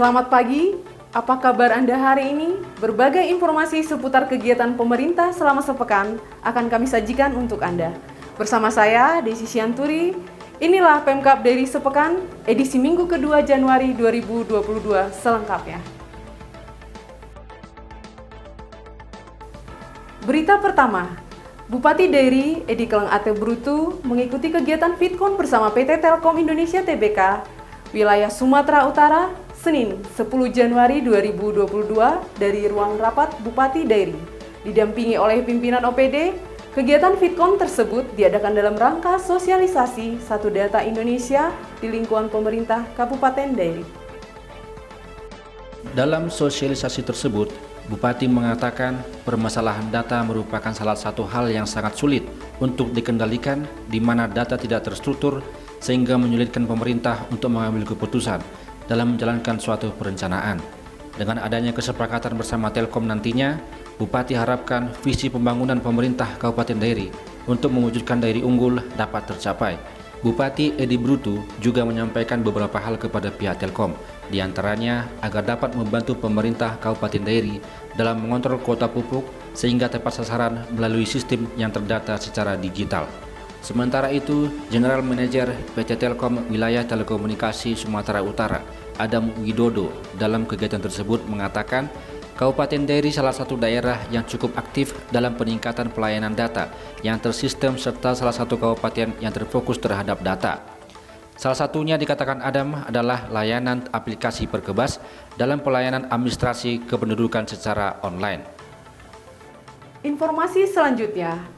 Selamat pagi, apa kabar Anda hari ini? Berbagai informasi seputar kegiatan pemerintah selama sepekan akan kami sajikan untuk Anda. Bersama saya, Desi Sianturi, inilah Pemkab Daily Sepekan, edisi Minggu kedua Januari 2022 selengkapnya. Berita pertama, Bupati Dairi Edi Keleng Ate Brutu mengikuti kegiatan Fitcon bersama PT Telkom Indonesia Tbk, wilayah Sumatera Utara, Senin 10 Januari 2022 dari ruang rapat Bupati Dairi. Didampingi oleh pimpinan OPD, kegiatan Fitcon tersebut diadakan dalam rangka sosialisasi Satu Data Indonesia di lingkungan pemerintah Kabupaten Dairi. Dalam sosialisasi tersebut, Bupati mengatakan permasalahan data merupakan salah satu hal yang sangat sulit untuk dikendalikan, di mana data tidak terstruktur sehingga menyulitkan pemerintah untuk mengambil keputusan dalam menjalankan suatu perencanaan. Dengan adanya kesepakatan bersama Telkom nantinya, Bupati harapkan visi pembangunan pemerintah Kabupaten Dairi untuk mewujudkan Dairi unggul dapat tercapai. Bupati Edi Brutu juga menyampaikan beberapa hal kepada pihak Telkom, di antaranya agar dapat membantu pemerintah Kabupaten Dairi dalam mengontrol kuota pupuk sehingga tepat sasaran melalui sistem yang terdata secara digital. Sementara itu, General Manager PT Telkom Wilayah Telekomunikasi Sumatera Utara, Adam Widodo, dalam kegiatan tersebut mengatakan Kabupaten Dairi salah satu daerah yang cukup aktif dalam peningkatan pelayanan data yang tersistem serta salah satu kabupaten yang terfokus terhadap data. Salah satunya dikatakan Adam adalah layanan aplikasi Perkebas dalam pelayanan administrasi kependudukan secara online. Informasi selanjutnya,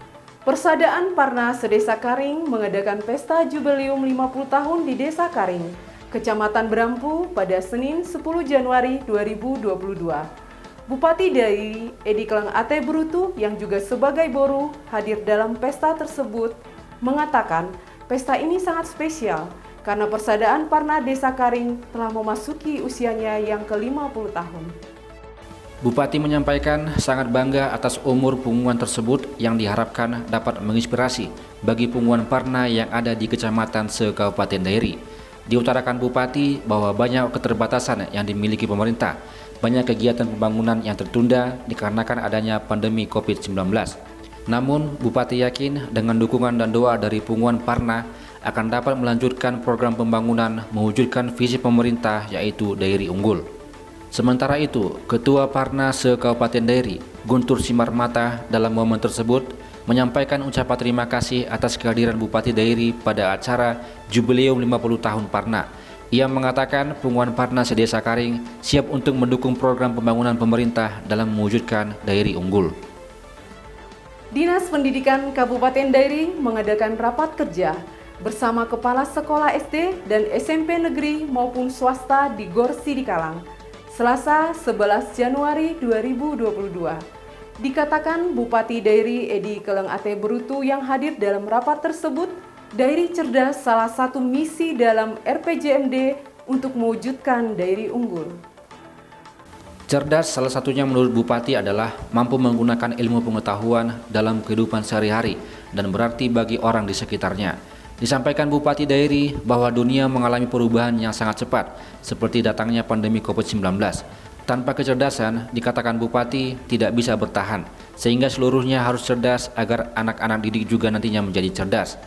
Persadaan Parna Sedesa Karing mengadakan pesta jubileum 50 tahun di Desa Karing, Kecamatan Berampu pada Senin 10 Januari 2022. Bupati Dairi Edi Keleng Ate Brutu yang juga sebagai boru hadir dalam pesta tersebut mengatakan pesta ini sangat spesial karena Persadaan Parna Desa Karing telah memasuki usianya yang ke-50 tahun. Bupati menyampaikan sangat bangga atas umur punggungan tersebut yang diharapkan dapat menginspirasi bagi punggungan Parna yang ada di Kecamatan se-Kabupaten Dairi. Diutarakan Bupati bahwa banyak keterbatasan yang dimiliki pemerintah, banyak kegiatan pembangunan yang tertunda dikarenakan adanya pandemi COVID-19. Namun, Bupati yakin dengan dukungan dan doa dari punggungan Parna akan dapat melanjutkan program pembangunan mewujudkan visi pemerintah yaitu Dairi Unggul. Sementara itu, Ketua Parna se-Kabupaten Dairi, Guntur Simarmata, dalam momen tersebut menyampaikan ucapan terima kasih atas kehadiran Bupati Dairi pada acara Jubileum 50 tahun Parna. Ia mengatakan punggungan Parna Sedesa Karing siap untuk mendukung program pembangunan pemerintah dalam mewujudkan Dairi Unggul. Dinas Pendidikan Kabupaten Dairi mengadakan rapat kerja bersama Kepala Sekolah SD dan SMP negeri maupun swasta di Gor Sidikalang, Selasa 11 Januari 2022. Dikatakan Bupati Dairi Edi Keleng Ate Brutu yang hadir dalam rapat tersebut, Dairi cerdas salah satu misi dalam RPJMD untuk mewujudkan Dairi unggul. Cerdas salah satunya menurut Bupati adalah mampu menggunakan ilmu pengetahuan dalam kehidupan sehari-hari dan berarti bagi orang di sekitarnya. Disampaikan Bupati Dairi bahwa dunia mengalami perubahan yang sangat cepat seperti datangnya pandemi COVID-19. Tanpa kecerdasan, dikatakan Bupati tidak bisa bertahan, sehingga seluruhnya harus cerdas agar anak-anak didik juga nantinya menjadi cerdas.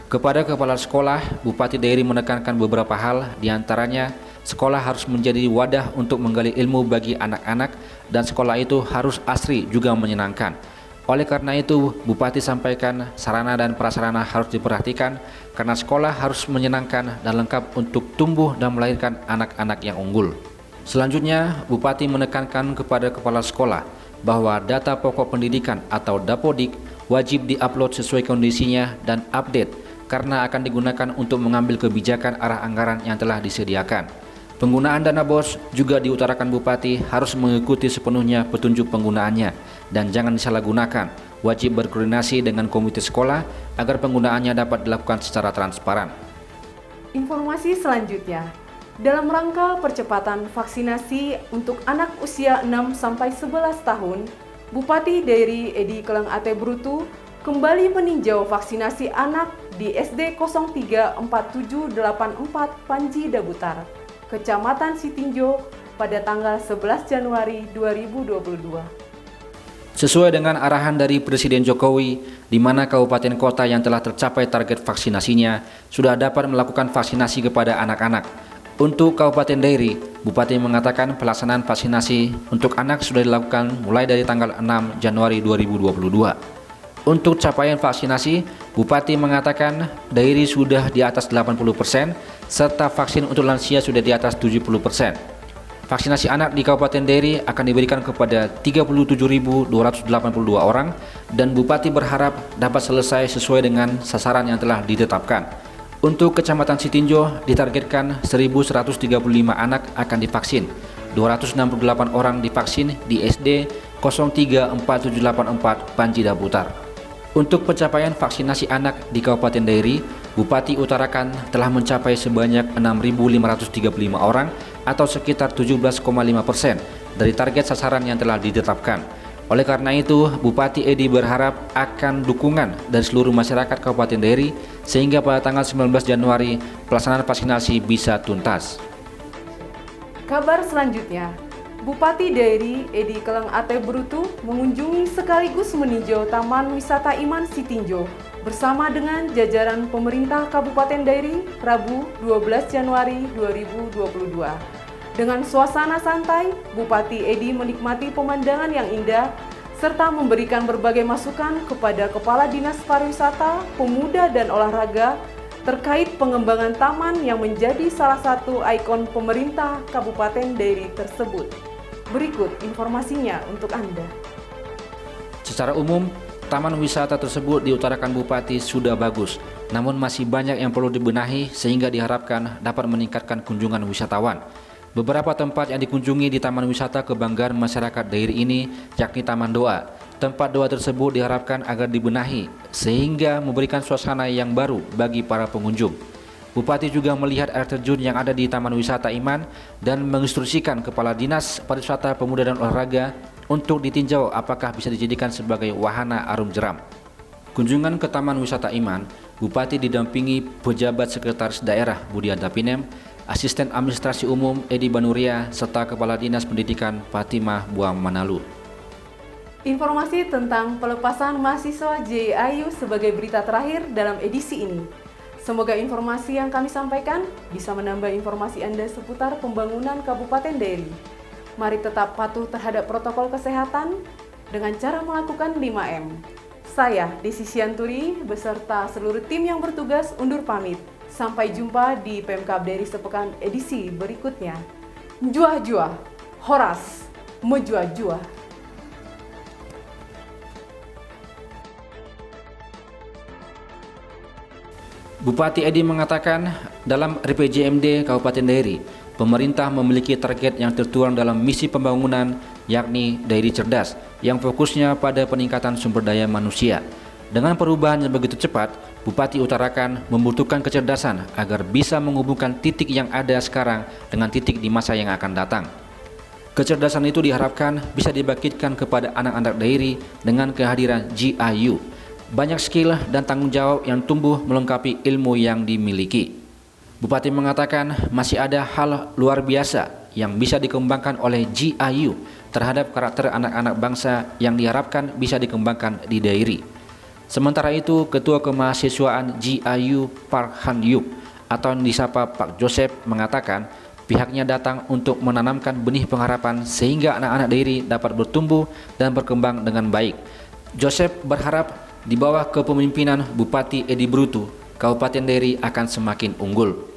Kepada kepala sekolah, Bupati Dairi menekankan beberapa hal, diantaranya sekolah harus menjadi wadah untuk menggali ilmu bagi anak-anak dan sekolah itu harus asri juga menyenangkan. Oleh karena itu, Bupati sampaikan sarana dan prasarana harus diperhatikan karena sekolah harus menyenangkan dan lengkap untuk tumbuh dan melahirkan anak-anak yang unggul. Selanjutnya, Bupati menekankan kepada kepala sekolah bahwa data pokok pendidikan atau Dapodik wajib diupload sesuai kondisinya dan update karena akan digunakan untuk mengambil kebijakan arah anggaran yang telah disediakan. Penggunaan dana BOS juga diutarakan Bupati harus mengikuti sepenuhnya petunjuk penggunaannya dan jangan disalahgunakan. Wajib berkoordinasi dengan komite sekolah agar penggunaannya dapat dilakukan secara transparan. Informasi selanjutnya, dalam rangka percepatan vaksinasi untuk anak usia 6-11 tahun, Bupati Dairi Edi Keleng Ate Brutu kembali meninjau vaksinasi anak di SD 034784 Panji Dabutar, Kecamatan Sitinjo, pada tanggal 11 Januari 2022. Sesuai dengan arahan dari Presiden Jokowi, di mana kabupaten kota yang telah tercapai target vaksinasinya sudah dapat melakukan vaksinasi kepada anak-anak. Untuk Kabupaten Dairi, Bupati mengatakan pelaksanaan vaksinasi untuk anak sudah dilakukan mulai dari tanggal 6 Januari 2022. Untuk capaian vaksinasi, Bupati mengatakan Dairi sudah di atas 80%, serta vaksin untuk lansia sudah di atas 70%. Vaksinasi anak di Kabupaten Dairi akan diberikan kepada 37.282 orang dan Bupati berharap dapat selesai sesuai dengan sasaran yang telah ditetapkan. Untuk Kecamatan Sitinjo ditargetkan 1.135 anak akan divaksin, 268 orang divaksin di SD 034784 Panjida Putar. Untuk pencapaian vaksinasi anak di Kabupaten Dairi, Bupati utarakan telah mencapai sebanyak 6.535 orang atau sekitar 17,5% dari target sasaran yang telah ditetapkan. Oleh karena itu, Bupati Edi berharap akan dukungan dari seluruh masyarakat Kabupaten Dairi sehingga pada tanggal 19 Januari pelaksanaan vaksinasi bisa tuntas. Kabar selanjutnya, Bupati Dairi Edi Keleng Ate Brutu mengunjungi sekaligus meninjau Taman Wisata Iman Sitinjo bersama dengan jajaran pemerintah Kabupaten Dairi Rabu 12 Januari 2022. Dengan suasana santai, Bupati Edi menikmati pemandangan yang indah serta memberikan berbagai masukan kepada Kepala Dinas Pariwisata, Pemuda dan Olahraga terkait pengembangan taman yang menjadi salah satu ikon pemerintah Kabupaten Dairi tersebut. Berikut informasinya untuk Anda. Secara umum, taman wisata tersebut diutarakan Bupati sudah bagus, namun masih banyak yang perlu dibenahi sehingga diharapkan dapat meningkatkan kunjungan wisatawan. Beberapa tempat yang dikunjungi di Taman Wisata Kebanggaan Masyarakat Dairi ini yakni Taman Doa. Tempat doa tersebut diharapkan agar dibenahi sehingga memberikan suasana yang baru bagi para pengunjung. Bupati juga melihat air terjun yang ada di Taman Wisata Iman dan menginstruksikan Kepala Dinas Pariwisata, Pemuda dan Olahraga untuk ditinjau apakah bisa dijadikan sebagai wahana arum jeram. Kunjungan ke Taman Wisata Iman, Bupati didampingi pejabat Sekretaris Daerah Budi Antapinem, Asisten Administrasi Umum Edi Banuria, serta Kepala Dinas Pendidikan Fatimah Buam Manalu. Informasi tentang pelepasan mahasiswa JIU sebagai berita terakhir dalam edisi ini. Semoga informasi yang kami sampaikan bisa menambah informasi Anda seputar pembangunan Kabupaten Dairi. Mari tetap patuh terhadap protokol kesehatan dengan cara melakukan 5M. Saya, Desi Sianturi, beserta seluruh tim yang bertugas undur pamit. Sampai jumpa di Pemkab Dairi Sepekan edisi berikutnya. Juah-juah, Horas, mejuah-juah. Bupati Edi mengatakan dalam RPJMD Kabupaten Dairi, pemerintah memiliki target yang tertuang dalam misi pembangunan yakni Dairi Cerdas yang fokusnya pada peningkatan sumber daya manusia. Dengan perubahan yang begitu cepat, Bupati utarakan membutuhkan kecerdasan agar bisa menghubungkan titik yang ada sekarang dengan titik di masa yang akan datang. Kecerdasan itu diharapkan bisa dibangkitkan kepada anak-anak Dairi dengan kehadiran JIU. Banyak skill dan tanggung jawab yang tumbuh melengkapi ilmu yang dimiliki. Bupati mengatakan masih ada hal luar biasa yang bisa dikembangkan oleh JIU terhadap karakter anak-anak bangsa yang diharapkan bisa dikembangkan di Dairi. Sementara itu, Ketua Kemahasiswaan JIU Park Han Yuk atau yang disapa Pak Joseph mengatakan pihaknya datang untuk menanamkan benih pengharapan sehingga anak-anak Dairi dapat bertumbuh dan berkembang dengan baik. Joseph berharap di bawah kepemimpinan Bupati Edi Brutu, Kabupaten Dairi akan semakin unggul.